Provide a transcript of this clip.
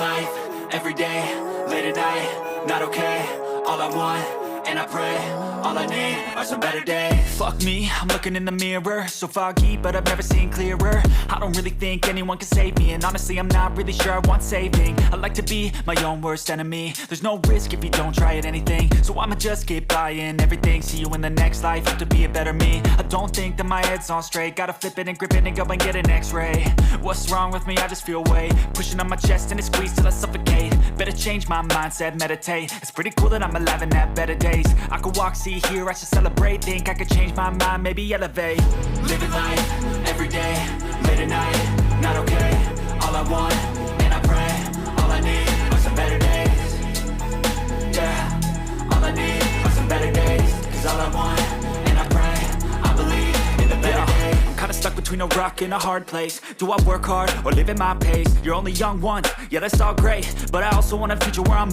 life, every day, late at night, not okay. All I want, and I pray, all I need are some better days. Fuck me, I'm looking in the mirror, so foggy, but I've never seen clearer. I don't really think anyone can save me, and honestly I'm not really sure I want saving. I like to be my own worst enemy. There's no risk if you don't try at anything, so I'ma just keep buying everything. See you in the next life, have to be a better me. I don't think that my head's on straight, gotta flip it and grip it and go and get an x-ray. What's wrong with me? I just feel weight pushing on my chest and it squeezes till I suffocate. Better change my mindset, meditate. It's pretty cool that I'm alive and have better days. I could walk, see, hear, I should celebrate. Think I could change my mind, maybe elevate. Living life, every day, late at night, not okay. All I want, and I pray, all I need are some better days. Yeah, all I need are some better days. Cause all I want, and I pray, I believe in the better days. I'm kinda stuck between a rock and a hard place. Do I work hard, or live at my pace? You're only young once, yeah that's all great, but I also want a future where I'm